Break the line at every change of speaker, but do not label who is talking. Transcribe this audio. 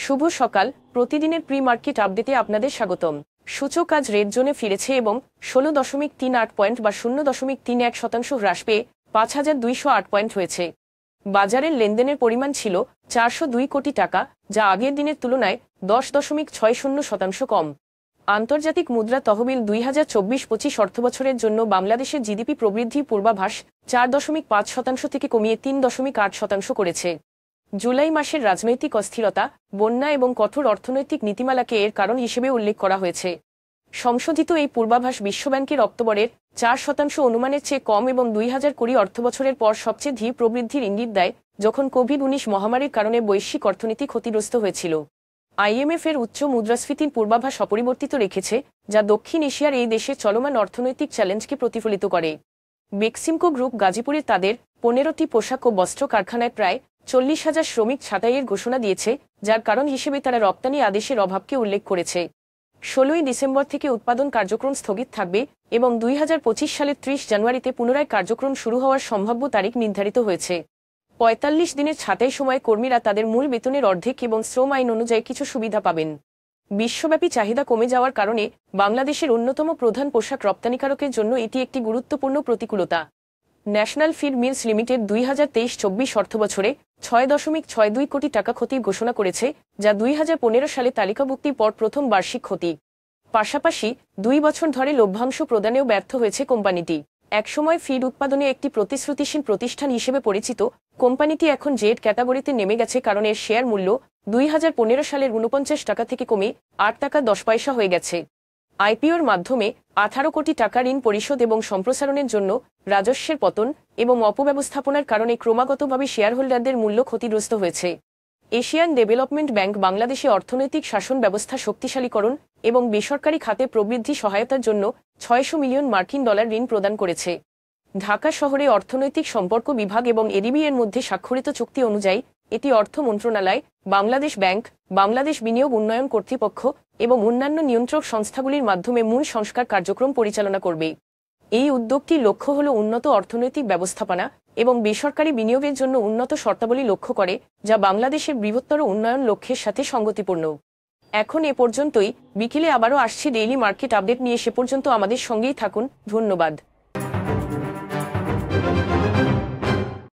শুভ সকাল। প্রতিদিনের pre market আপডেটে আপনাদের স্বাগতম। সূচক আজ রেড জোনে ফিরেছে এবং 16.38 পয়েন্ট বা 0.31% হ্রাস পেয়ে 5,208 পয়েন্ট হয়েছে। বাজারের লেনদেনের পরিমাণ ছিল 402 কোটি টাকা, যা আগের দিনের তুলনায় 10.60% কম। আন্তর্জাতিক মুদ্রা তহবিল 2024-25 অর্থবছরের জন্য বাংলাদেশের জিডিপি প্রবৃদ্ধি পূর্বাভাস 4.5% থেকে কমিয়ে 3.8% করেছে। জুলাই মাসের রাজনৈতিক অস্থিরতা, বন্যা এবং কঠোর অর্থনৈতিক নীতিমালাকে এর কারণ হিসেবে উল্লেখ করা হয়েছে। সংশোধিত এই পূর্বাভাস বিশ্বব্যাংকের অক্টোবরের 4% অনুমানের চেয়ে কম এবং 2020 অর্থবছরের পর সবচেয়ে ধীর প্রবৃদ্ধির ইঙ্গিত দেয়, যখন কোভিড-19 মহামারীর কারণে বৈশ্বিক অর্থনীতি ক্ষতিগ্রস্ত হয়েছিল। IMF এর উচ্চ মুদ্রাস্ফীতির পূর্বাভাস অপরিবর্তিত রেখেছে, যা দক্ষিণ এশিয়ার এই দেশের চলমান অর্থনৈতিক চ্যালেঞ্জকে প্রতিফলিত করে। বেক্সিমকো গ্রুপ গাজীপুরে তাদের 15টি পোশাক ও বস্ত্র কারখানায় প্রায় 40,000 শ্রমিক ছাঁটাইয়ের ঘোষণা দিয়েছে, যার কারণ হিসেবে তারা রপ্তানি আদেশের অভাবকে উল্লেখ করেছে। 16 ডিসেম্বর থেকে উৎপাদন কার্যক্রম স্থগিত থাকবে এবং 2025 সালের 30 জানুয়ারিতে পুনরায় কার্যক্রম শুরু হওয়ার সম্ভাব্য তারিখ নির্ধারিত হয়েছে। 45 দিনের ছাঁটাই সময়ে কর্মীরা তাদের মূল বেতনের অর্ধেক এবং শ্রম আইন অনুযায়ী কিছু সুবিধা পাবেন। বিশ্বব্যাপী চাহিদা কমে যাওয়ার কারণে বাংলাদেশের অন্যতম প্রধান পোশাক রপ্তানিকারকের জন্য এটি একটি গুরুত্বপূর্ণ প্রতিকূলতা। ন্যাশনাল ফিড মিলস লিমিটেড 2023-24 অর্থবছরে 6.62 কোটি টাকা ক্ষতির ঘোষণা করেছে, যা 2015 সালে তালিকাভুক্তির পর প্রথম বার্ষিক ক্ষতি। পাশাপাশি 2 বছর ধরে লভ্যাংশ প্রদানেও ব্যর্থ হয়েছে কোম্পানিটি। একসময় ফিড উৎপাদনে একটি প্রতিশ্রুতিশীল প্রতিষ্ঠান হিসেবে পরিচিত কোম্পানিটি এখন জেড ক্যাটাগরিতে নেমে গেছে, কারণ এর শেয়ার মূল্য 2015 সালের 49 টাকা থেকে কমে 8 টাকা 10 পয়সা হয়ে গেছে। আইপিওর মাধ্যমে 18 কোটি টাকা ঋণ পরিশোধ এবং সম্প্রসারণের জন্য রাজস্বের পতন এবং অপব্যবস্থাপনার কারণে ক্রমাগতভাবে শেয়ারহোল্ডারদের মূল্য ক্ষতিগ্রস্ত হয়েছে। এশিয়ান ডেভেলপমেন্ট ব্যাংক বাংলাদেশে অর্থনৈতিক শাসন ব্যবস্থা শক্তিশালীকরণ এবং বেসরকারি খাতে প্রবৃদ্ধি সহায়তার জন্য 600 মিলিয়ন মার্কিন ডলার ঋণ প্রদান করেছে। ঢাকা শহরে অর্থনৈতিক সম্পর্ক বিভাগ এবং এডিবি এর মধ্যে স্বাক্ষরিত চুক্তি অনুযায়ী এটি অর্থ মন্ত্রণালয়, বাংলাদেশ ব্যাংক, বাংলাদেশ বিনিয়োগ উন্নয়ন কর্তৃপক্ষ এবং অন্যান্য নিয়ন্ত্রক সংস্থাগুলির মাধ্যমে মূল সংস্কার কার্যক্রম পরিচালনা করবে। এই উদ্যোগটির লক্ষ্য হল উন্নত অর্থনৈতিক ব্যবস্থাপনা এবং বেসরকারি বিনিয়োগের জন্য উন্নত শর্তাবলী লক্ষ্য করে, যা বাংলাদেশের বৃহত্তর উন্নয়ন লক্ষ্যের সাথে সঙ্গতিপূর্ণ। এখন এ পর্যন্তই। বিকেলে আবারও আসছি ডেইলি মার্কেট আপডেট নিয়ে। সে পর্যন্ত আমাদের সঙ্গেই থাকুন। ধন্যবাদ।